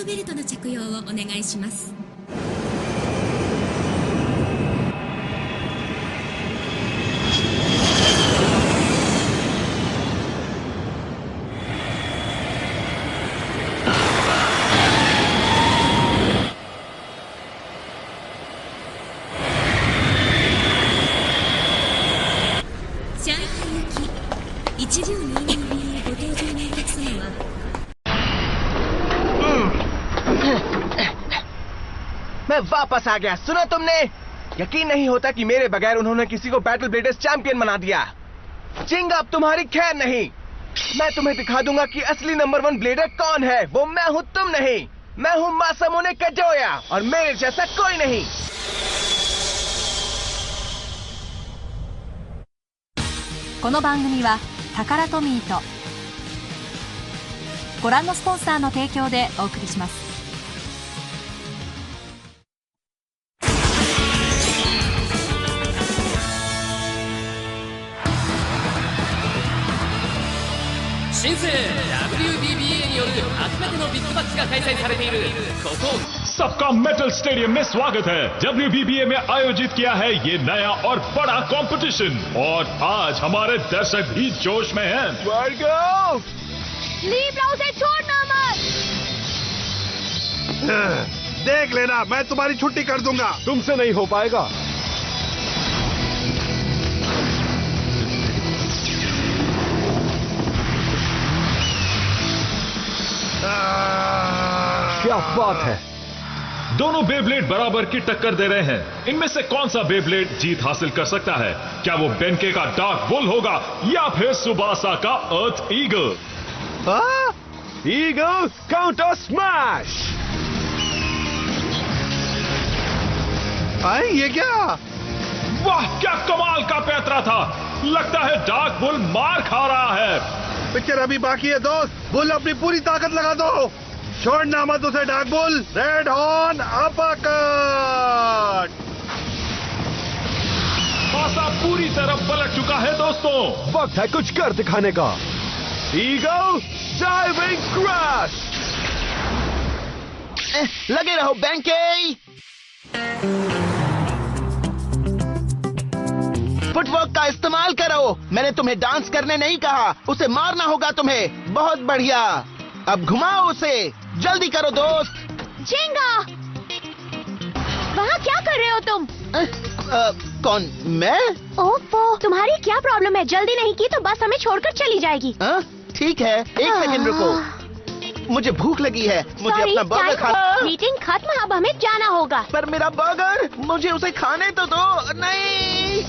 ベルトの着用をお願いします。上海行き1622便へご搭乗のお客様はमैं वापस आ गया। सुना तुमने? यकीन नहीं होता कि मेरे बगैर उन्होंने किसी को बैटल ब्लेडर्स चैंपियन बना दिया। चिंग अब तुम्हारी खैर नहीं। मैं तुम्हें दिखा दूंगा कि असली नंबर 1 ब्लेडर कौन है। वो मैं हूँ, तुम नहीं। मैं हूँ मासामुने काजोया और मेरे जैसा कोई नहीं। この番組はタカラトミーとご覧のスポンサーの提供でお送りします。新生 WBBA による初めてのビッグマッチが開催されているここसबका मेटल स्टेडियम में स्वागत है। WBBA में आयोजित किया है ये नया और बड़ा कंपटीशन और आज हमारे दर्शक भी जोश में हैं। लीब्रा उसे छोड़ना मत। देख लेना, मैं तुम्हारी छुट्टी कर दूंगा। तुमसे नहीं हो पाएगा। क्या बात है। दोनों बेब्लेड बराबर की टक्कर दे रहे हैं। इनमें से कौन सा बेब्लेड जीत हासिल कर सकता है? क्या वो बेनके का डार्क बुल होगा या फिर सुबासा का अर्थ ईगल? Eagle counter smash. ये क्या? वाह, क्या कमाल का पैतरा था। लगता है डार्क बुल मार खा रहा है। पिक्चर अभी बाकी है दोस्त। बुल अपनी पूरी ताकत लगा दो। छोड़ना मत उसे dark bull. Red horn uppercut. पासा पूरी तरफ पलट चुका है दोस्तों। वक्त है कुछ कर दिखाने का। Eagle diving crash. लगे रहो बेंके। फुटवर्क का इस्तेमाल करो। मैंने तुम्हें डांस करने नहीं कहा। उसे मारना होगा तुम्हें। बहुत बढ़िया। अब घुमाओ उसे। जल्दी करो दोस्त। चिंगा, वहाँ क्या कर रहे हो तुम? कौन? मैं? ओफो, तुम्हारी क्या प्रॉब्लम है? जल्दी नहीं की तो बस हमें छोड़कर चली जाएगी। ठीक है, एक सेकंड रुको। मुझे भूख लगी है। मुझे अपना बर्गर खाना। मीटिंग खत्म, अब हमें जाना होगा। पर मेरा बर्गर, मुझे उसे खाने तो दो। नहीं।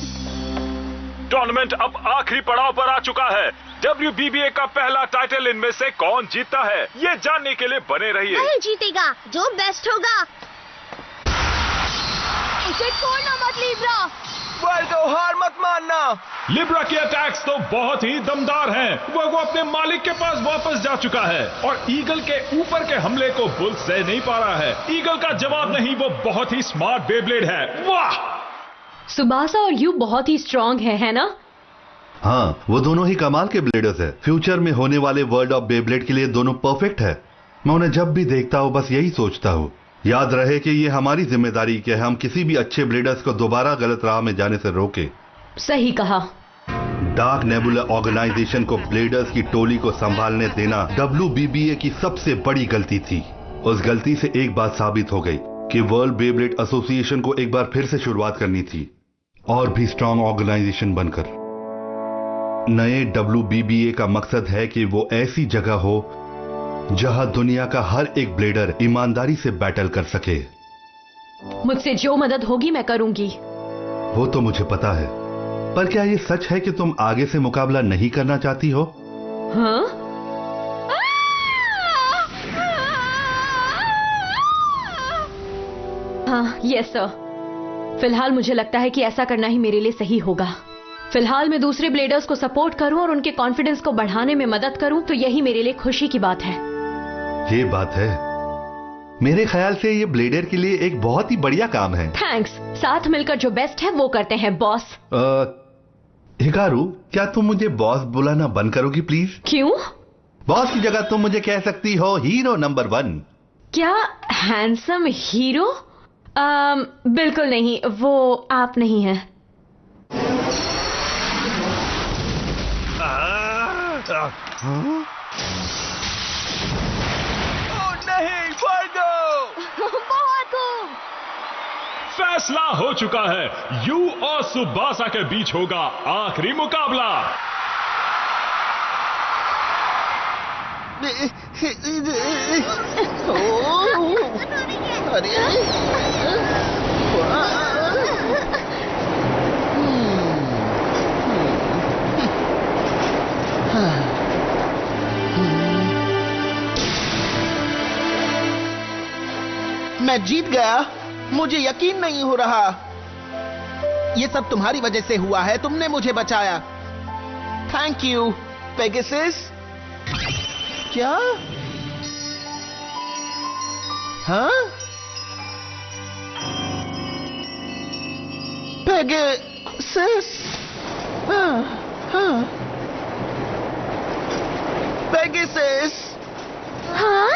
टूर्नामेंट अब आखिरी पड़ाव पर आ चुका है। WBBA का पहला टाइटल इनमें से कौन जीतता है, ये जानने के लिए बने रहिए। वही जीतेगा जो बेस्ट होगा। उसे छोड़ना मत लिब्रा। वर्गो, हार मत मानना। लिब्रा के अटैक्स तो बहुत ही दमदार हैं। वो अपने मालिक के पास वापस जा चुका है और ईगल के ऊपर के हमले को बुल सह नहीं पा रहा है। ईगल का जवाब नहीं, वो बहुत ही स्मार्ट बेब्लेड है। वाह, सुबासा और यू बहुत ही स्ट्रांग है ना? हाँ, वो दोनों ही कमाल के ब्लेडर्स है। फ्यूचर में होने वाले वर्ल्ड ऑफ बेब्लेड के लिए दोनों परफेक्ट है। मैं उन्हें जब भी देखता हूँ बस यही सोचता हूँ, याद रहे कि ये हमारी जिम्मेदारी कि हम किसी भी अच्छे ब्लेडर्स को दोबारा गलत राह में जाने से रोके। सही कहा। डार्क नेबुला ऑर्गेनाइजेशन को ब्लेडर्स की टोली को संभालने देना WBBA की सबसे बड़ी गलती थी। उस गलती से एक बात साबित हो गई कि वर्ल्ड बेब्लेड एसोसिएशन को एक बार फिर से शुरुआत करनी थी, और भी स्ट्रांग ऑर्गेनाइजेशन बनकर। नए WBBA का मकसद है कि वो ऐसी जगह हो जहां दुनिया का हर एक ब्लेडर ईमानदारी से बैटल कर सके। मुझसे जो मदद होगी मैं करूंगी। वो तो मुझे पता है, पर क्या ये सच है कि तुम आगे से मुकाबला नहीं करना चाहती हो? हाँ? हाँ, यस सर। फिलहाल मुझे लगता है कि ऐसा करना ही मेरे लिए सही होगा। फिलहाल मैं दूसरे ब्लेडर्स को सपोर्ट करूं और उनके कॉन्फिडेंस को बढ़ाने में मदद करूं तो यही मेरे लिए खुशी की बात है। ये बात है। मेरे ख्याल से ये ब्लेडर के लिए एक बहुत ही बढ़िया काम है। थैंक्स। साथ मिलकर जो बेस्ट है वो करते हैं बॉस। हिकारू, क्या तुम मुझे बॉस बुलाना बंद करोगी प्लीज? क्यों? बॉस की जगह तुम मुझे कह सकती हो हीरो नंबर 1। क्या हैंडसम हीरो? बिल्कुल नहीं, वो आप नहीं हैं। ओह नहीं, वर्गो! फैसला हो चुका है। यू और सुबासा के बीच होगा आखिरी मुकाबला। मैं जीत गया। मुझे यकीन नहीं हो रहा। ये सब तुम्हारी वजह से हुआ है। तुमने मुझे बचाया। Thank you Pegasus. क्या? हाँ? पेगासस? हाँ, हाँ। पेगासस? हाँ?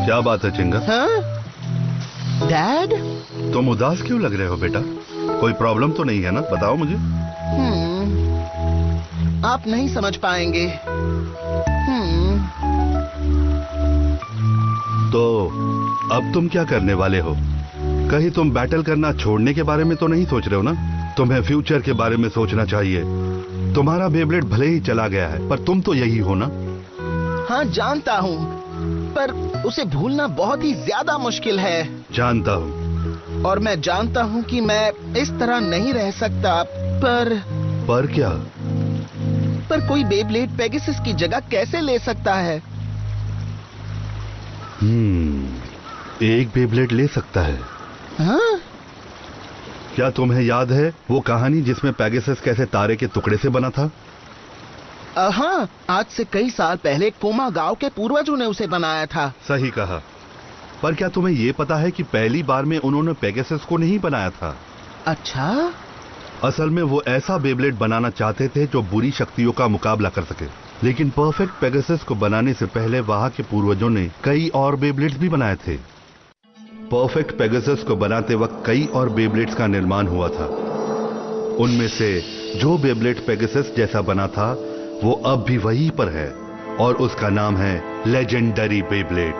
क्या बात है चिंगा? हाँ? डैड? तुम उदास क्यों लग रहे हो बेटा? कोई प्रॉब्लम तो नहीं है ना? बताओ मुझे। आप नहीं समझ पाएंगे। तो अब तुम क्या करने वाले हो? कहीं तुम बैटल करना छोड़ने के बारे में तो नहीं सोच रहे हो ना? तुम्हें फ्यूचर के बारे में सोचना चाहिए। तुम्हारा बेब्लेड भले ही चला गया है, पर तुम तो यही हो ना? हाँ जानता हूँ, पर उसे भूलना बहुत ही ज्यादा मुश्किल है। जानता हूँ। और मैं जानता हूँ कि मैं इस तरह नहीं रह सकता। पर क्या? पर कोई बेब्लेड पेगासस की जगह कैसे ले सकता है? एक बेब्लेड ले सकता है। हाँ? क्या तुम्हें याद है वो कहानी जिसमें पेगासस कैसे तारे के टुकड़े से बना था? हाँ, आज से कई साल पहले कोमा गांव के पूर्वजों ने उसे बनाया था। सही कहा। पर क्या तुम्हें ये पता है कि पहली बार में उन्होंने पेगासस को नहीं बनाया था? अच्छा? असल में वो ऐसा बेब्लेड बनाना चाहते थे जो बुरी शक्तियों का मुकाबला कर सके। लेकिन परफेक्ट पेगासस को बनाने से पहले वहां के पूर्वजों ने कई और बेब्लेड्स भी बनाए थे। परफेक्ट पेगासस को बनाते वक्त कई और बेब्लेड्स का निर्माण हुआ था। उनमें से जो बेब्लेड पेगासस जैसा बना था वो अब भी वहीं पर है और उसका नाम है लेजेंडरी बेब्लेड।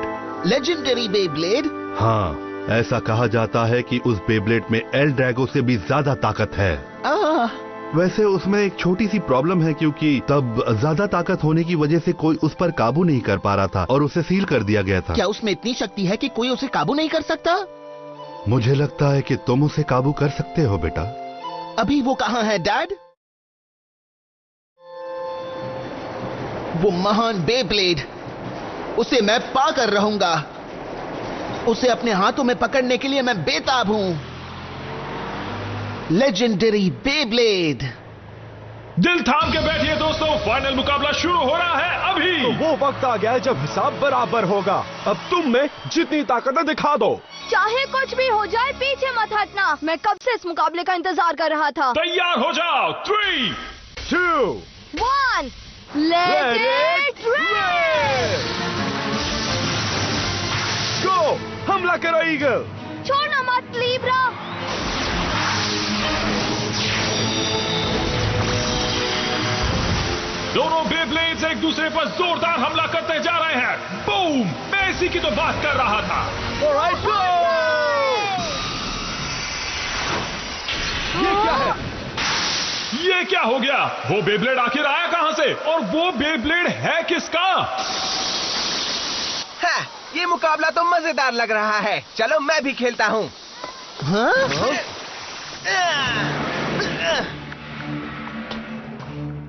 Legendary Beyblade? हाँ, ऐसा कहा जाता है कि उस बेब्लेड में एल ड्रैगो से भी ज्यादा ताकत है। वैसे उसमें एक छोटी सी प्रॉब्लम है, क्योंकि तब ज्यादा ताकत होने की वजह से कोई उस पर काबू नहीं कर पा रहा था और उसे सील कर दिया गया था। क्या उसमें इतनी शक्ति है कि कोई उसे काबू नहीं कर सकता? मुझे लगता है कि तुम उसे काबू कर सकते हो बेटा। अभी वो कहाँ है डैड? वो महान बेब्लेड, उसे मैं पा कर रहूंगा। उसे अपने हाथों में पकड़ने के लिए मैं बेताब हूं। Legendary Beyblade. दिल थाम के बैठिए दोस्तों, फाइनल मुकाबला शुरू हो रहा है अभी। तो वो वक्त आ गया है जब हिसाब बराबर होगा। अब तुम में जितनी ताकत है दिखा दो। चाहे कुछ भी हो जाए पीछे मत हटना। मैं कब से इस मुकाबले का इंतजार कर रहा था। तैयार हो जाओ। 3, 2, 1 Let it rain! गो! हमला करो ईगल! छोड़ना मत लीब्रा! दोनों बेब्लेड्स एक दूसरे पर जोरदार हमला करते जा रहे हैं। बूम! मैं इसी की तो बात कर रहा था। Alright, go! ये क्या है? ये क्या हो गया? वो बेब्लेड आखिर आया कहां से? और वो बेब्लेड है किसका? हाँ, ये मुकाबला तो मजेदार लग रहा है। चलो मैं भी खेलता हूँ।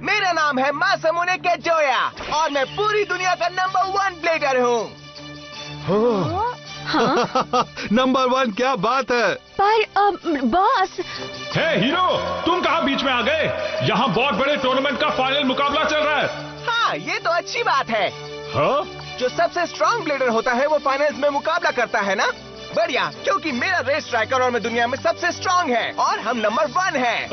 मेरा नाम है मासामुने केजोया और मैं पूरी दुनिया का नंबर 1 ब्लेडर हूँ। नंबर 1? क्या बात है। पर बॉस। हे हीरो, तुम कहां बीच में आ गए? यहाँ बहुत बड़े टूर्नामेंट का फाइनल मुकाबला चल रहा है। हाँ, ये तो अच्छी बात है। हाँ? जो सबसे स्ट्रांग ब्लेडर होता है वो फाइनल्स में मुकाबला करता है ना? बढ़िया, क्योंकि मेरा रेस स्ट्राइकर और मैं दुनिया में सबसे स्ट्रांग है और हम नंबर 1 है।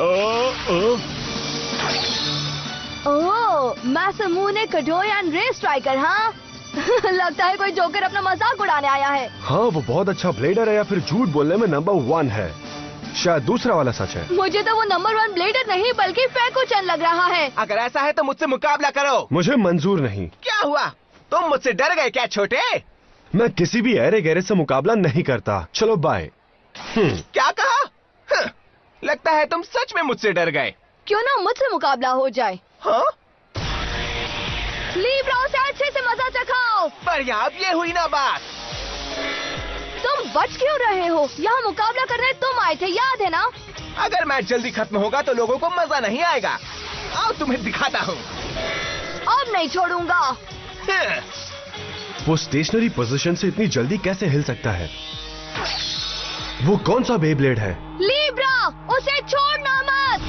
ओह, मासामुने काडोयान रेस स्ट्राइकर, हाँ? लगता है कोई जोकर अपना मजाक उड़ाने आया है। हाँ, वो बहुत अच्छा ब्लेडर है या फिर झूठ बोलने में नंबर 1 है। शायद दूसरा वाला सच है। मुझे तो वो नंबर 1 ब्लेडर नहीं बल्कि पैकुचन लग रहा है। अगर ऐसा है तो मुझसे मुकाबला करो। मुझे मंजूर नहीं। क्या हुआ? तुम मुझसे डर गए क्या छोटे? मैं किसी भी ऐरे गहरे से मुकाबला नहीं करता। चलो बाय। क्या कहा? लगता है तुम सच में मुझसे डर गए। क्यों ना मुझसे मुकाबला हो जाए? हाँ? लीब्रा से अच्छे से मजा चखाओ। बढ़िया, अब ये हुई ना बात। तुम बच क्यों रहे हो? यहाँ मुकाबला करने तुम आए थे, याद है ना? अगर मैच जल्दी खत्म होगा तो लोगों को मजा नहीं आएगा। आओ तुम्हें दिखाता हूँ। अब नहीं छोड़ूंगा। वो स्टेशनरी पोजीशन से इतनी जल्दी कैसे हिल सकता है? वो कौन सा बेब्लेड है? लीब्रा, उसे छोड़ना मत।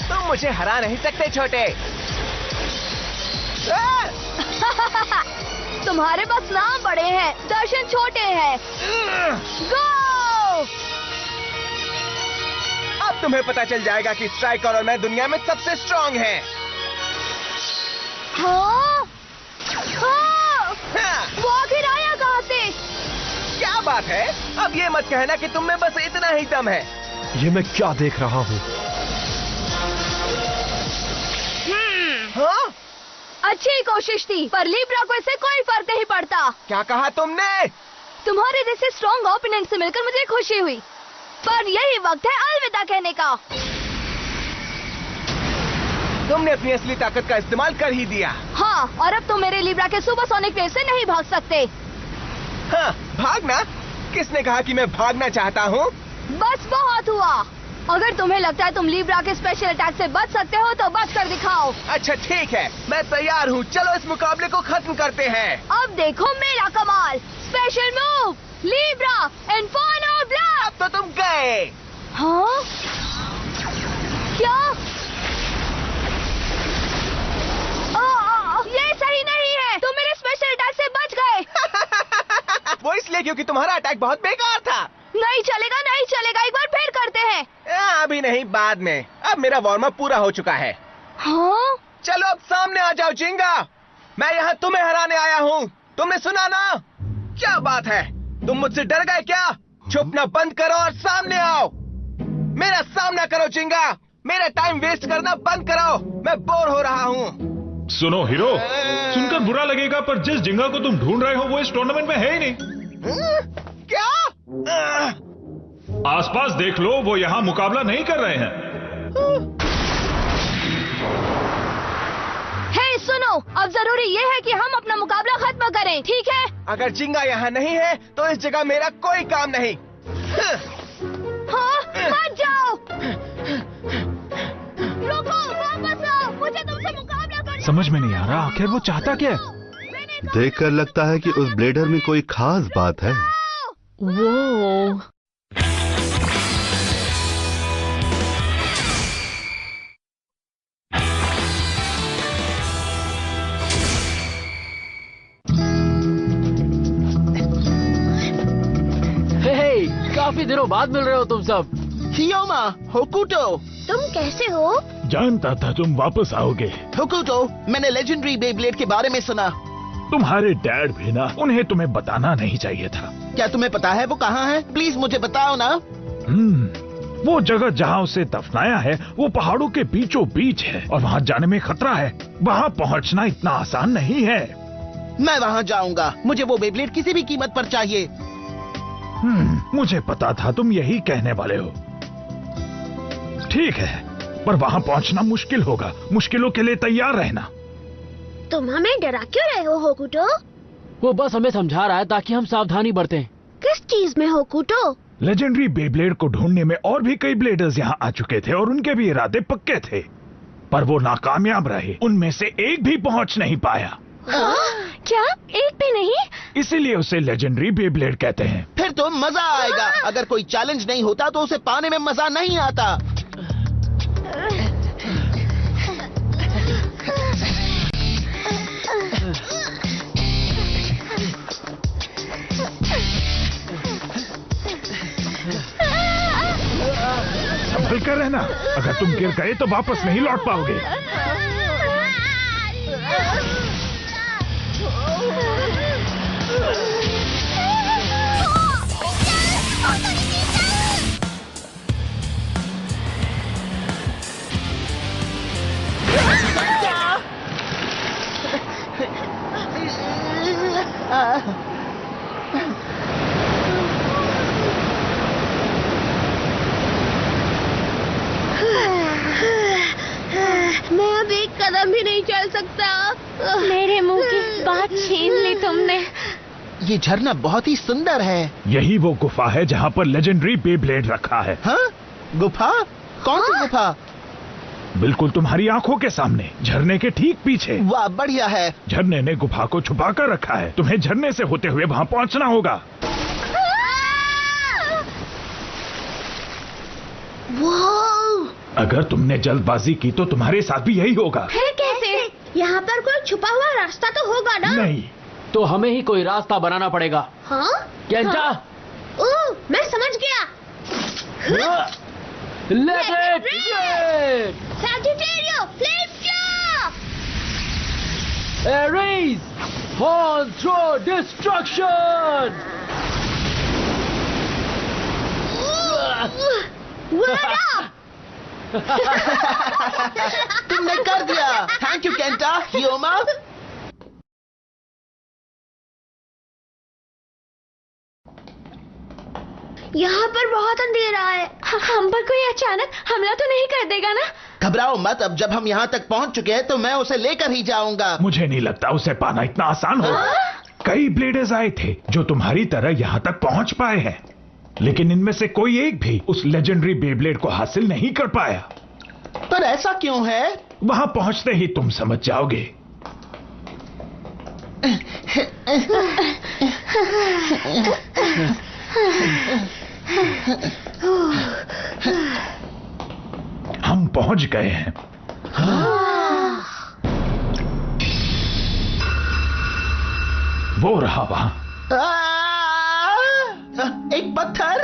तुम मुझे हरा नहीं सकते छोटे। तुम्हारे पास नाम बड़े हैं, दर्शन छोटे हैं। गो! अब तुम्हें पता चल जाएगा कि स्ट्राइकर और मैं दुनिया में सबसे स्ट्रांग हैं। हाँ? हाँ! वो आखिर आया कहाँ से? क्या बात है? अब ये मत कहना कि तुम में बस इतना ही दम है। ये मैं क्या देख रहा हूँ? हाँ? अच्छी कोशिश थी, पर लीब्रा को इससे कोई फर्क नहीं पड़ता। क्या कहा तुमने? तुम्हारे जैसे स्ट्रॉन्ग ओपोनेंट से मिलकर मुझे खुशी हुई, पर यही वक्त है अलविदा कहने का। तुमने अपनी असली ताकत का इस्तेमाल कर ही दिया। हाँ, और अब तुम मेरे लीब्रा के सुपरसोनिक वेव से नहीं भाग सकते। हाँ, भागना? किसने कहा कि मैं भागना चाहता हूँ? बस बहुत हुआ। अगर तुम्हें लगता है तुम लीब्रा के स्पेशल अटैक से बच सकते हो तो बच कर दिखाओ। अच्छा ठीक है, मैं तैयार हूँ। चलो इस मुकाबले को खत्म करते हैं। अब देखो मेरा कमाल। Special move, Libra inferno blast. अब तो तुम गए। हाँ? क्या? ये सही नहीं है। तुम मेरे स्पेशल अटैक से बच गए। वो इसलिए क्योंकि तुम्हारा अटैक बहुत बेकार था। नहीं चलेगा, नहीं चलेगा। एक बार फिर करते हैं। अभी नहीं, बाद में। अब मेरा वार्म अप पूरा हो चुका है। हाँ? चलो अब सामने आ जाओ जिंगा। मैं यहाँ तुम्हें हराने आया हूँ। तुमने सुना ना? क्या बात है? तुम मुझसे डर गए क्या? छुपना बंद करो और सामने आओ। मेरा सामना करो जिंगा। मेरा टाइम वेस्ट करना बंद करो। मैं बोर हो रहा हूँ। सुनो हीरो, सुनकर बुरा लगेगा पर जिस जिंगा को तुम ढूंढ रहे हो वो इस टूर्नामेंट में है ही नहीं। क्या? आसपास देख लो, वो यहाँ मुकाबला नहीं कर रहे हैं। हे सुनो, अब जरूरी ये है कि हम अपना मुकाबला खत्म करें, ठीक है? अगर जिंगा यहाँ नहीं है तो इस जगह मेरा कोई काम नहीं। हाँ, मत जाओ। रुको, वापस आओ। मुझे तुमसे मुकाबला करना। समझ में नहीं आ रहा आखिर वो चाहता क्या? देखकर लगता है कि उस ब्लेडर में कोई खास बात है। वो काफी दिनों बाद मिल रहे हो तुम सब। हियोमा, होकुटो। तुम कैसे हो? जानता था तुम वापस आओगे। होकुटो, मैंने लेजेंडरी बेब्लेड के बारे में सुना। तुम्हारे डैड भी ना, उन्हें तुम्हें बताना नहीं चाहिए था। क्या तुम्हें पता है वो कहाँ है? प्लीज मुझे बताओ ना। वो जगह जहाँ उसे दफनाया है वो पहाड़ों के बीचों बीच है और वहाँ जाने में खतरा है। वहाँ पहुँचना इतना आसान नहीं है। मैं वहाँ जाऊंगा। मुझे वो बेब्लेड किसी भी कीमत पर चाहिए। मुझे पता था तुम यही कहने वाले हो। ठीक है, पर वहाँ पहुँचना मुश्किल होगा। मुश्किलों के लिए तैयार रहना। तुम हमें डरा क्यों रहे हो होकुटो? वो बस हमें समझा रहा है ताकि हम सावधानी बरतें। किस चीज में होकुटो? लेजेंडरी बेब्लेड को ढूंढने में और भी कई ब्लेडर्स यहाँ आ चुके थे और उनके भी इरादे पक्के थे, पर वो नाकामयाब रहे। उनमें से एक भी पहुँच नहीं पाया। क्या? एक भी नहीं? इसीलिए उसे लेजेंडरी बेब्लेड कहते हैं। फिर तो मजा आएगा। अगर कोई चैलेंज नहीं होता तो उसे पाने में मजा नहीं आता। संभल कर रहना। अगर तुम गिर गए तो वापस नहीं लौट पाओगे। मैं अब एक कदम भी नहीं चल सकता। मेरे मुंह की बात छीन ली तुमने। ये झरना बहुत ही सुंदर है। यही वो गुफा है जहाँ पर लेजेंडरी बेब्लेड रखा है। हाँ? गुफा? कौन सी गुफा? बिल्कुल तुम्हारी आंखों के सामने, झरने के ठीक पीछे। वाह, बढ़िया है। झरने ने गुफा को छुपा कर रखा है। तुम्हें झरने से होते हुए वहाँ पहुँचना होगा। अगर तुमने जल्दबाजी की तो तुम्हारे साथ भी यही होगा। फिर कैसे? यहाँ पर कोई छुपा हुआ रास्ता तो होगा ना? नहीं, तो हमें ही कोई रास्ता बनाना पड़ेगा। हाँ? केंटा? ओह, मैं समझ गया। Let it rip! Sagittario, flame flop! Ares, horn throw destruction! What up? तुमने कर दिया। Thank you Kenta, Hyoma. यहाँ पर बहुत अंधेरा है। हम पर कोई अचानक हमला तो नहीं कर देगा ना? घबराओ मत, अब जब हम यहाँ तक पहुँच चुके हैं तो मैं उसे लेकर ही जाऊंगा। मुझे नहीं लगता उसे पाना इतना आसान होगा। कई ब्लेडर्स आए थे जो तुम्हारी तरह यहाँ तक पहुँच पाए हैं, लेकिन इनमें से कोई एक भी उस लेजेंडरी बेब्लेड को हासिल नहीं कर पाया। पर ऐसा क्यों है? वहां पहुंचते ही तुम समझ जाओगे। हम पहुंच गए हैं। वो रहा वहां। एक पत्थर?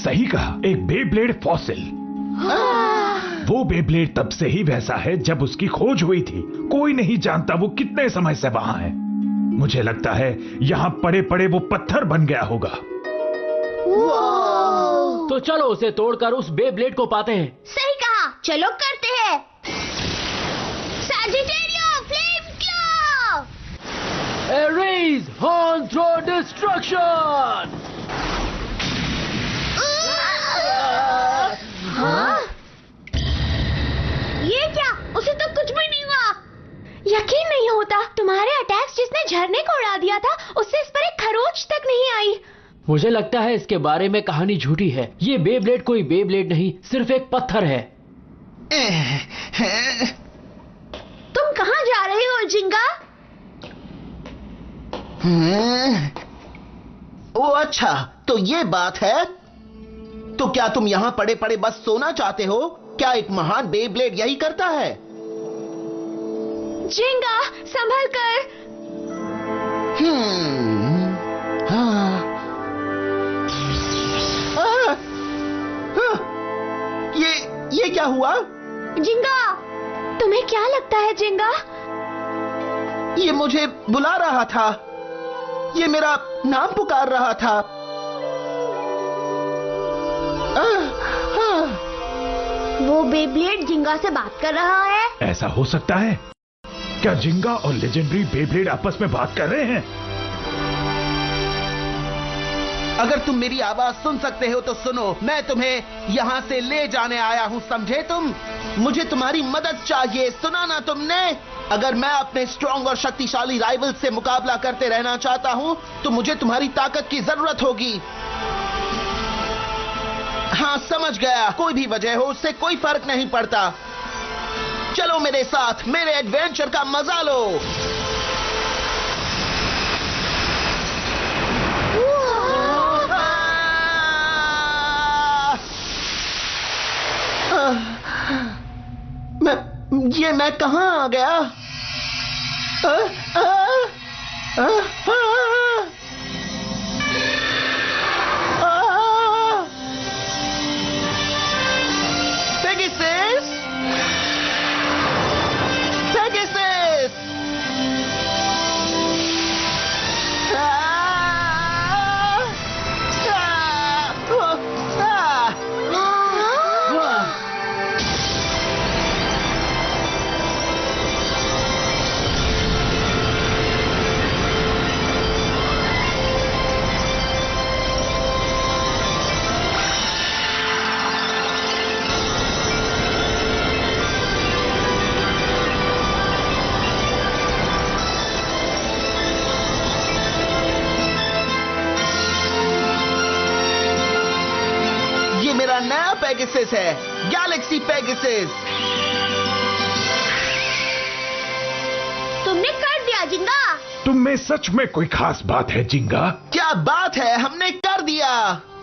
सही कहा, एक बेब्लेड फॉसिल। वो बेब्लेड तब से ही वैसा है जब उसकी खोज हुई थी। कोई नहीं जानता वो कितने समय से वहां है। मुझे लगता है यहाँ पड़े पड़े वो पत्थर बन गया होगा। तो चलो उसे तोड़कर उस बेब्लेड को पाते हैं। सही कहा, चलो करते हैं। Sagittario, flame claw! Ares, horn throw destruction! हाँ? ये क्या? उसे तो कुछ भी नहीं हुआ। यकीन नहीं होता, तुम्हारे अटैक्स जिसने झरने को उड़ा दिया था उससे इस पर एक खरोच तक नहीं आई। मुझे लगता है इसके बारे में कहानी झूठी है। ये बेब्लेड कोई बेब्लेड नहीं, सिर्फ एक पत्थर है। तुम कहाँ जा रहे हो जिंगा? ओ अच्छा, तो ये बात है। तो क्या तुम यहाँ पड़े पड़े बस सोना चाहते हो? क्या एक महान बेब्लेड यही करता है? जिंगा, संभल कर। ये क्या हुआ? जिंगा, तुम्हें क्या लगता है जिंगा? ये मुझे बुला रहा था। ये मेरा नाम पुकार रहा था। वो बेब्लेड जिंगा से बात कर रहा है। ऐसा हो सकता है? क्या जिंगा और लेजेंडरी बेब्लेड आपस में बात कर रहे हैं? अगर तुम मेरी आवाज सुन सकते हो तो सुनो। मैं तुम्हें यहाँ से ले जाने आया हूँ, समझे तुम? मुझे तुम्हारी मदद चाहिए, सुना ना तुमने? अगर मैं अपने स्ट्रॉन्ग और शक्तिशाली राइवल से मुकाबला करते रहना चाहता हूँ तो मुझे तुम्हारी ताकत की जरूरत होगी। हाँ, समझ गया। कोई भी वजह हो, उससे कोई फर्क नहीं पड़ता। चलो मेरे साथ, मेरे एडवेंचर का मजा लो। मैं कहाँ आ गया? नया पेगासस है, गैलेक्सी पेगासस। तुमने कर दिया जिंगा। तुम में सच में कोई खास बात है जिंगा? क्या बात है, हमने कर दिया।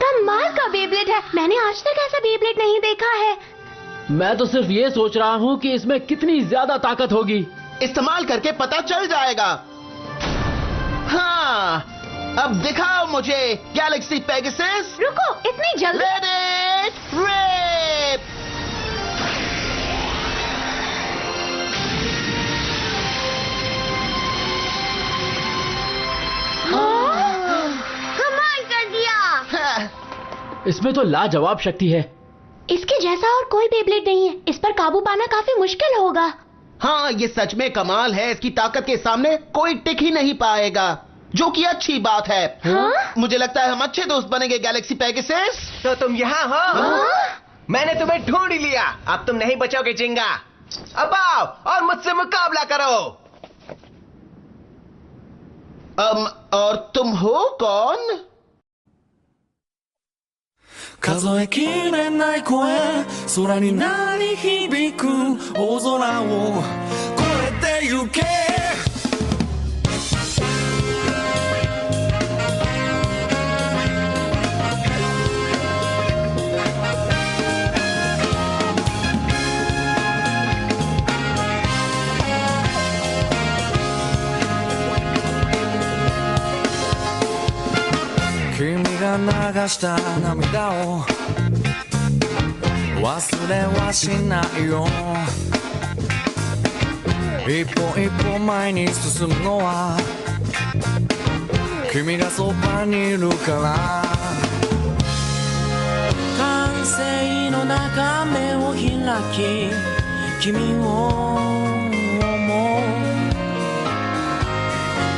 कमाल का बेब्लेड है, मैंने आज तक ऐसा बेब्लेड नहीं देखा है। मैं तो सिर्फ ये सोच रहा हूँ कि इसमें कितनी ज्यादा ताकत होगी। इस्तेमाल करके पता चल जाएगा। हाँ, अब दिखाओ मुझे गैलेक्सी पेगासस। रुको, इतनी जल्दी? Let it rip. कमाल कर दिया। इसमें तो लाजवाब शक्ति है। इसके जैसा और कोई बेब्लेड नहीं है, इस पर काबू पाना काफी मुश्किल होगा। हाँ, ये सच में कमाल है। इसकी ताकत के सामने कोई टिक ही नहीं पाएगा, जो कि अच्छी बात है। हाँ? मुझे लगता है हम अच्छे दोस्त बनेंगे गैलेक्सी पेगासस। तो तुम यहाँ हो? हाँ? मैंने तुम्हें ढूंढ ही लिया। अब तुम नहीं बचोगे जिंगा। अब आओ और मुझसे मुकाबला करो। और तुम हो कौन? 数えきれない声空に鳴り響く大空を越えてゆけ君が流した涙を忘れはしないよ一歩一歩前に進むのは君がそばにいるから完成の中目を開き君を思う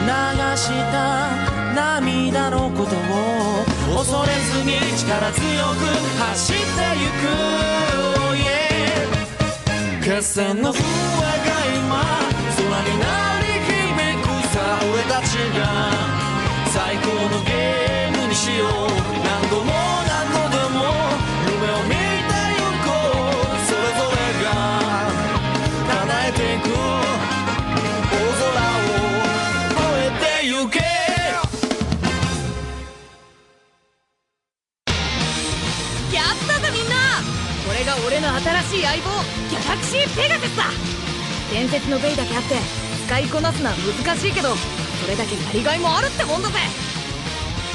流した涙のことを恐れずに力強く走ってゆく、oh yeah、決戦の笛が今空に鳴り響くさあ俺たちが最高のゲームにしよう何度も何度でも夢を見てゆこうそれぞれが叶えていく大空を越えてゆけこれが俺の新しい相棒ギャラクシーペガサスだ。伝説のベイだけあって使いこなすのは難しいけどそれだけやりがいもあるってもんだぜ。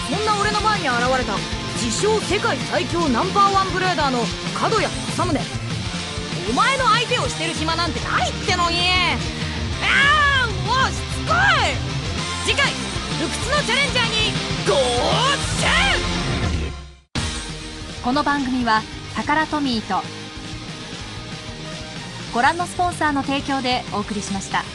そんな俺の前に現れた自称世界最強ナンバーワンブレーダーの角谷正宗。お前の相手をしてる暇なんてないってのに。ああもうしつこい。次回不屈のチャレンジャーにゴーチェン。この番組はタカラトミーとご覧のスポンサーの提供でお送りしました。